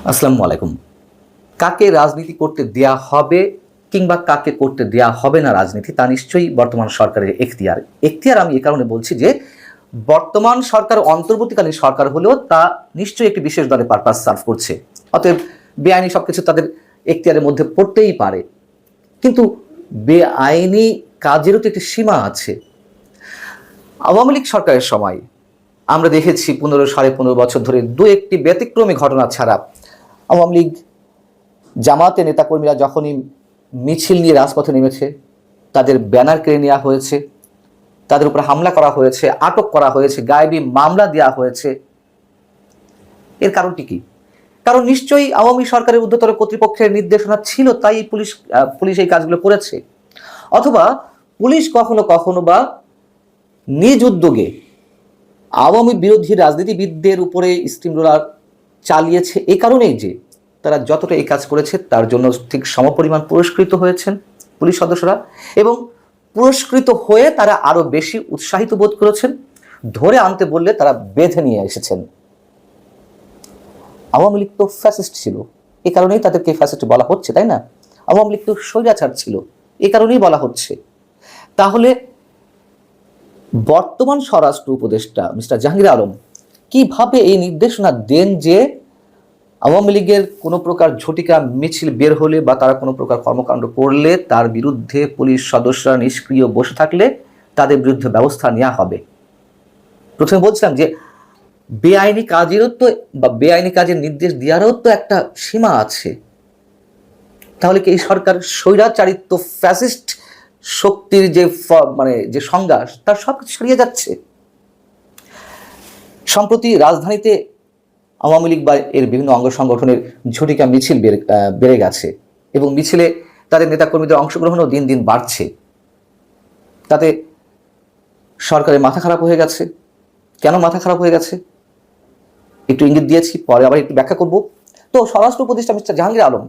আসসালামু আলাইকুম। কাকে রাজনীতি করতে দেয়া হবে কিংবা কাকে করতে দেয়া হবে না রাজনীতি, তা নিশ্চয়ই বর্তমান সরকারের এখতিয়ার। এখতিয়ার আমি এ কারণে বলছি যে বর্তমান সরকার অন্তর্বর্তীকালীন সরকার হলেও তা নিশ্চয়ই একটি বিশেষ দলের পারপাস সার্ভ করছে। অতএব বেআইনি সবকিছু তাদের এখতিয়ারের মধ্যে পড়তেই পারে, কিন্তু বেআইনি কাজেরও তো একটি সীমা আছে। আওয়ামী লীগ সরকারের সময় আমরা দেখেছি 15 সাড়ে 15 বছর ধরে দু একটি ব্যতিক্রমী ঘটনা ছাড়া আওয়ামী লীগ জামাতে নেতাকর্মীরা যখনই মিছিল নিয়ে রাজপথে নেমেছে, তাদের ব্যানার কেড়ে নেওয়া হয়েছে, তাদের উপর হামলা করা হয়েছে, আটক করা হয়েছে, গায়েবী মামলা দেওয়া হয়েছে। এর কারণটি কি? কারণ নিশ্চয়ই আওয়ামী সরকারের ঊর্ধ্বতর কর্তৃপক্ষের নির্দেশনা ছিল, তাই পুলিশ এই কাজগুলো করেছে। অথবা পুলিশ কখনো কখনো বা নিজ উদ্যোগে আওয়ামী বিরোধী রাজনীতিবিদদের উপরে স্টিম রোলার চালিয়েছে, এই কারণেই যে তারা যতটা এই কাজ করেছে তার জন্য ঠিক সমপরিমাণ পুরস্কৃত হয়েছেন পুলিশ সদস্যরা, এবং পুরস্কৃত হয়ে তারা আরো বেশি উৎসাহিত বোধ করেছেন। ধরে আনতে বললে তারা বেঁধে নিয়ে এসেছেন। আওয়ামী লীগ তো ফ্যাসিস্ট ছিল, এই কারণেই তাদেরকে ফ্যাসিস্ট বলা হচ্ছে, তাই না? আওয়ামী লীগ তো স্বৈরাচার ছিল, এই কারণেই বলা হচ্ছে। তাহলে বর্তমান স্বরাষ্ট্র উপদেষ্টা মিস্টার জাহাঙ্গীর আলম কিভাবে এই নির্দেশনা দেন যে আওয়ামী লীগের কোনো প্রকার ঝটিকা মিছিল বের হলে বা তারা কোনো প্রকার কর্মকাণ্ড করলে তার বিরুদ্ধে পুলিশ সদস্যরা নিষ্ক্রিয় বসে থাকলে তাদের বিরুদ্ধে ব্যবস্থা নেওয়া হবে? প্রথমে বলছিলাম যে বেআইনি কাজেরও তো বা বেআইনি কাজের নির্দেশ দেওয়ারও তো একটা সীমা আছে। তাহলে কি এই সরকার স্বৈরাচারিত্ব ফ্যাসিস্ট শক্তির যে যে সংজ্ঞা, তার সবকিছু ছাড়িয়ে যাচ্ছে? সম্প্রতি রাজধানীতে আওয়ামী লীগ বা এর বিভিন্ন অঙ্গ সংগঠনের ঝটিকা মিছিল বেড়ে গেছে, এবং মিছিলে তাদের নেতাকর্মীদের অংশগ্রহণও দিন দিন বাড়ছে। তাতে সরকারের মাথা খারাপ হয়ে গেছে। কেন মাথা খারাপ হয়ে গেছে একটু ইঙ্গিত দিয়েছি, পরে আবার একটু ব্যাখ্যা করব। তো স্বরাষ্ট্র উপদেষ্টা মিস্টার জাহাঙ্গীর আলম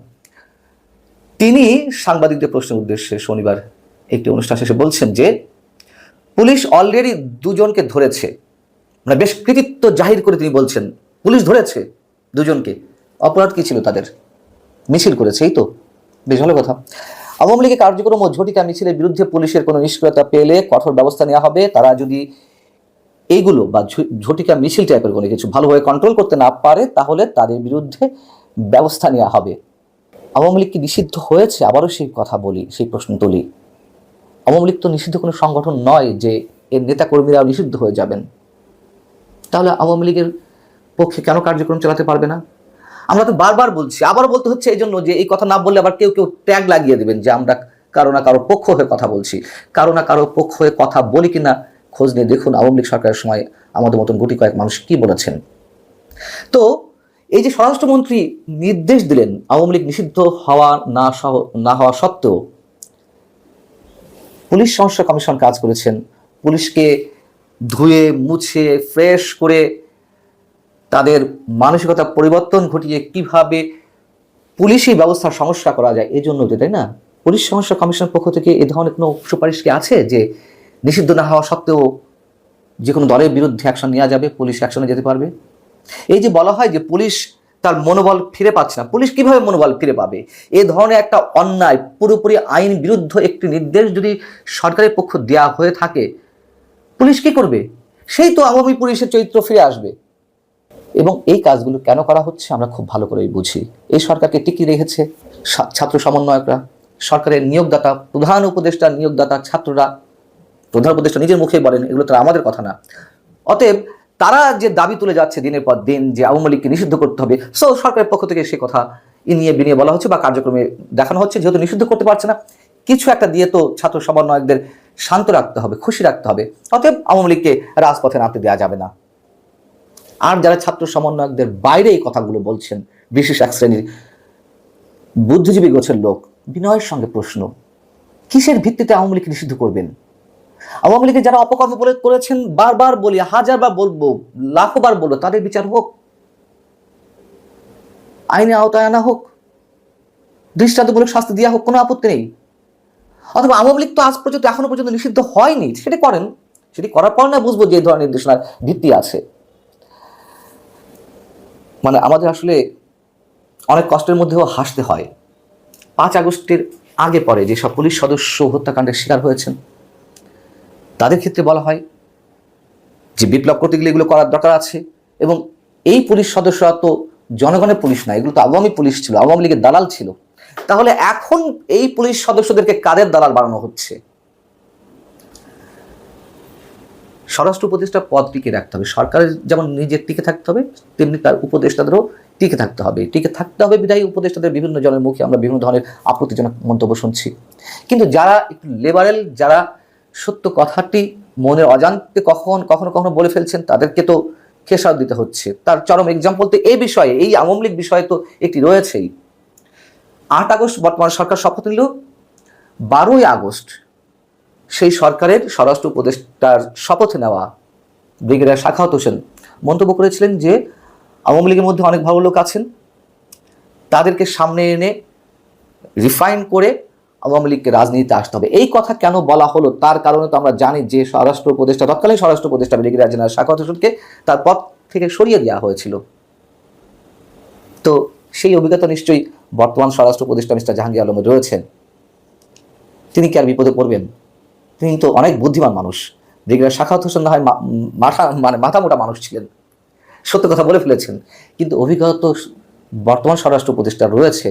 তিনি সাংবাদিকদের প্রশ্নের উদ্দেশ্যে শনিবার একটি অনুষ্ঠান শেষে বলছেন যে পুলিশ অলরেডি দুজনকে ধরেছে। মানে বেশ কৃতিত্ব জাহির করে তিনি বলছেন পুলিশ ধরেছে দুজনকে। অপরাধ কি ছিল তাদের? মিছিল করেছে, এই তো, বেশ ভালো কথা। আওয়ামী লীগের কার্যক্রম ও ঝটিকা মিছিলের বিরুদ্ধে পুলিশের কোনো নিষ্ক্রিয়তা পেলে কঠোর ব্যবস্থা নেওয়া হবে। তারা যদি এইগুলো বা ঝটিকা মিছিল টাইপের কোনো কিছু ভালোভাবে কন্ট্রোল করতে না পারে তাহলে তাদের বিরুদ্ধে ব্যবস্থা নেওয়া হবে। আওয়ামী লীগ কি নিষিদ্ধ হয়েছে? আবারও সেই কথা বলি, সেই প্রশ্ন তুলি। আওয়ামী লীগ তো নিষিদ্ধ কোনো সংগঠন নয় যে এর নেতাকর্মীরাও নিষিদ্ধ হয়ে যাবেন। তাহলে আওয়ামী লীগের পক্ষে কেন কার্যক্রম চালাতে পারবে না? আমরা তো বারবার বলছি, আবার বলতে হচ্ছে এই জন্য যে এই কথা না বললে আবার কেউ কেউ ট্যাগ লাগিয়ে দেবেন যে আমরা কারো না কারো পক্ষ হয়ে কথা বলছি। কারো না কারো পক্ষ হয়ে কথা বলি কিনা খোঁজ নিয়ে দেখুন আওয়ামী লীগ সরকারের সময় আমাদের মতন গুটি কয়েক মানুষ কি বলেছেন। তো এই যে স্বরাষ্ট্রমন্ত্রী নির্দেশ দিলেন আওয়ামী লীগ নিষিদ্ধ হওয়া না হওয়া সত্ত্বেও পুলিশ সংস্কার কমিশন কাজ করেছেন। পুলিশকে ধুয়ে মুছে ফ্রেশ করে তাদের মানসিকতা পরিবর্তন ঘটিয়ে কিভাবে পুলিশি ব্যবস্থার সংস্কার করা যায় এই জন্য, তাই না? পুলিশ সংস্কার কমিশনের পক্ষ থেকে এ ধরনের কোনো সুপারিশ কি আছে যে নিষিদ্ধ না হওয়া সত্ত্বেও যে কোনো দলের বিরুদ্ধে অ্যাকশন নেওয়া যাবে, পুলিশ অ্যাকশনে যেতে পারবে? এই যে বলা হয় যে পুলিশ তার মনোবল ফিরে পাচ্ছে না, পুলিশ কিভাবে মনোবল ফিরে পাবে? এ ধরনের একটা অন্যায় পুরোপুরি আইন বিরুদ্ধ একটি নির্দেশ যদি সরকারের পক্ষ দেওয়া হয়ে থাকে, পুলিশ কি করবে? সেই তো আওয়ামী পুলিশের চরিত্র ফিরে আসবে। এবং এই কাজগুলো কেন করা হচ্ছে আমরা খুব ভালো করেই বুঝি। এই সরকারকে টিকিয়ে রেখেছে ছাত্র সমন্বয়করা, সরকারের নিয়োগদাতা, প্রধান উপদেষ্টা নিয়োগদাতা ছাত্ররা। প্রধান উপদেষ্টা নিজের মুখেই বলেন এগুলো তো আমাদের কথা না। অতএব তারা যে দাবি তুলে যাচ্ছে দিনের পর দিন যে আওয়ামী লীগকে নিষিদ্ধ করতে হবে, সরকারের পক্ষ থেকে সে কথা ইনিয়ে বিনিয়ে বলা হচ্ছে বা কার্যক্রমে দেখানো হচ্ছে। যেহেতু নিষিদ্ধ করতে পারছে না, কিছু একটা দিয়ে তো ছাত্র সমন্বয়কদের শান্ত রাখতে হবে, খুশি রাখতে হবে। অতএব আওয়ামী লীগকে রাজপথে নামতে দেওয়া যাবে না। আর যারা ছাত্র সমন্বয়কদের বাইরে এই কথাগুলো বলছেন, বিশেষ এক শ্রেণীর বুদ্ধিজীবী গোছের লোক, বিনয়ের সঙ্গে প্রশ্ন, কিসের ভিত্তিতে আওয়ামী লীগকে নিষিদ্ধ করবেন? আওয়ামী লীগের যারা অপকর্ম করেছেন, বারবার বলি, হাজারবার বলবো, লাখবার বলবো, তাদের বিচার হোক, আইনে আওতায় আনা হোক, দৃষ্টান্তমূলক শাস্তি দেওয়া হোক, কোনো আপত্তি নেই। অথবা আওয়ামী লীগ তো আজ পর্যন্ত এখনো পর্যন্ত নিষিদ্ধ হয়নি, সেটি করেন, সেটি করার পর না বুঝবো যে এই ধরনের নির্দেশনার ভিত্তি আছে। মানে আমাদের আসলে অনেক কষ্টের মধ্যেও হাসতে হয়। 5 আগস্টের আগে পরে যেসব পুলিশ সদস্য হত্যাকাণ্ডের শিকার হয়েছেন তাদের ক্ষেত্রে বলা হয় যে বিপ্লব করতে গেলে এগুলো করার দরকার আছে, এবং এই পুলিশ সদস্যরা তো জনগণের পুলিশ না, এগুলো তো আওয়ামী পুলিশ ছিল, আওয়ামী লীগের দালাল ছিল। তাহলে এখন এই পুলিশ সদস্যদেরকে কাদের দালাল বানানো হচ্ছে? স্বরাষ্ট্র উপদেষ্টা পদ টিকে রাখতে হবে। সরকারের যেমন নিজের টিকে থাকতে হবে, তেমনি তার উপদেষ্টাদেরও টিকে থাকতে হবে। টিকে থাকতে হবে বিধায়ী উপদেষ্টাদের বিভিন্ন জনের মুখে আমরা বিভিন্ন ধরনের আপত্তিজনক মন্তব্য শুনছি। কিন্তু যারা একটু লিবারেল, যারা সত্য কথাটি মনের অজান্তে কখনো কখনো বলে ফেলছেন, তাদেরকে তো খেসারত দিতে হচ্ছে। তার চরম এক্সাম্পল তো এই বিষয়ে, এই আওয়ামী লীগ বিষয়ে তো একটি রয়েছেই। 8 আগস্ট বর্তমান সরকার শপথ নিল, 12ই আগস্ট সেই সরকারের স্বরাষ্ট্র উপদেষ্টার শপথে নেওয়া ব্রিগেডিয়ার সাখাওয়াত হোসেন মন্তব্য করেছিলেন যে আওয়ামী লীগের মধ্যে অনেক ভালো লোক আছেন, তাদেরকে সামনে এনে রিফাইন করে আওয়ামী লীগকে রাজনীতিতে আসতে হবে। এই কথা কেন বলা হলো? তার কারণে তো আমরা জানি যে স্বরাষ্ট্র উপদেষ্টা, তৎকালীন স্বরাষ্ট্র উপদেষ্টা ব্রিগেডিয়ার জেনারেল সাখাওয়াত হোসেনকে তার পদ থেকে সরিয়ে দেওয়া হয়েছিল। তো সেই অভিজ্ঞতা নিশ্চয়ই বর্তমান স্বরাষ্ট্র উপদেষ্টা মিস্টার জাহাঙ্গীর আলমের রয়েছেন। তিনি কি আর বিপদে পড়বেন? তিনি তো অনেক বুদ্ধিমান মানুষ। ব্রিগেডিয়ার সাখাওয়াত হোসেন না হয় মাথা মোটা মানুষ ছিলেন, সত্য কথা বলে ফেলেছেন, কিন্তু অভিজ্ঞতা তো বর্তমান স্বরাষ্ট্র উপদেষ্টা রয়েছে।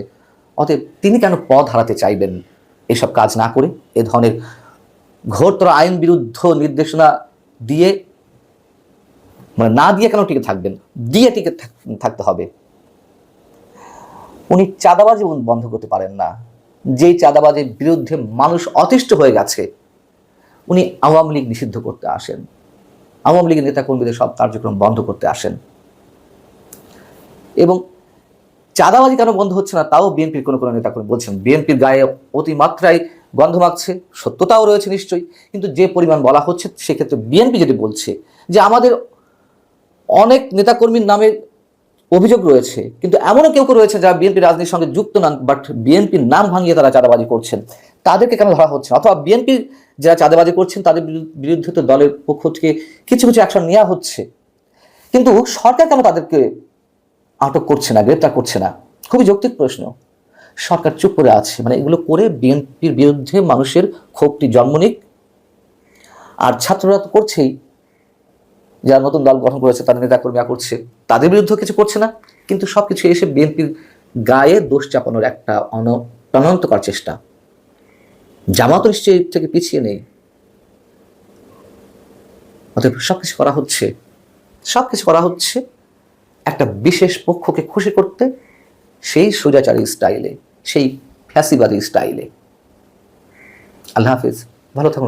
অতএব তিনি কেন পদ হারাতে চাইবেন এসব কাজ না করে? এ ধরনের ঘোরতর আইন বিরুদ্ধ নির্দেশনা দিয়ে না দিয়ে কেন টিকে থাকবেন? দিয়ে টিকে থাকতে হবে। উনি চাঁদাবাজি বন্ধ করতে পারেন না, যেই চাঁদাবাজির বিরুদ্ধে মানুষ অতিষ্ঠ হয়ে গেছে। উনি আওয়ামী লীগ নিষিদ্ধ করতে আসেন, আওয়ামী লীগের নেতাকর্মীদের সব কার্যক্রম বন্ধ করতে আসেন। এবং চাঁদাবাজি কেন বন্ধ হচ্ছে না তাও বিএনপির কোনো নেতাকর্মী বলছেন। বিএনপির গায়ে অতিমাত্রায় গন্ধ মাখছে, সত্যতাও রয়েছে নিশ্চয়ই, কিন্তু যে পরিমাণ বলা হচ্ছে সেক্ষেত্রে বিএনপি যদি বলছে যে আমাদের অনেক নেতাকর্মীর নামে অভিযোগ রয়েছে, কিন্তু এমনও কেউ রয়েছে যারা বিএনপি রাজনীতির সঙ্গে যুক্ত নন, বাট বিএনপির নাম ভাঙিয়ে তারা চাঁদাবাজি করছেন, তাদেরকে কেন ধরা হচ্ছে? অথবা বিএনপির যারা চাঁদাবাজি করছেন তাদের বিরুদ্ধে তো দলের পক্ষ থেকে কিছু অ্যাকশন নেওয়া হচ্ছে, কিন্তু সরকার কেন তাদেরকে আটক করছে না, গ্রেপ্তার করছে না? খুবই যৌক্তিক প্রশ্ন। সরকার চুপ করে আছে, মানে এগুলো করে বিএনপির বিরুদ্ধে মানুষের ক্ষোভটি জন্ম নিক। আর ছাত্ররা তো করছেই, যারা নতুন দল গঠন করেছে তাদের নেতাকর্মীরা করছে, তাদের বিরুদ্ধে কিছু করছে না, কিন্তু সবকিছু এসে বিএনপির গায়ে দোষ চাপানোর একটা অনন্তকর চেষ্টা। জামাত নিশ্চয়ই থেকে পিছিয়ে নেই। অতএব সবকিছু করা হচ্ছে একটা বিশেষ পক্ষকে খুশি করতে, সেই সোজাচারী স্টাইলে, সেই ফ্যাসিবাদী স্টাইলে। আল্লাহ হাফিজ, ভালো থাকুন।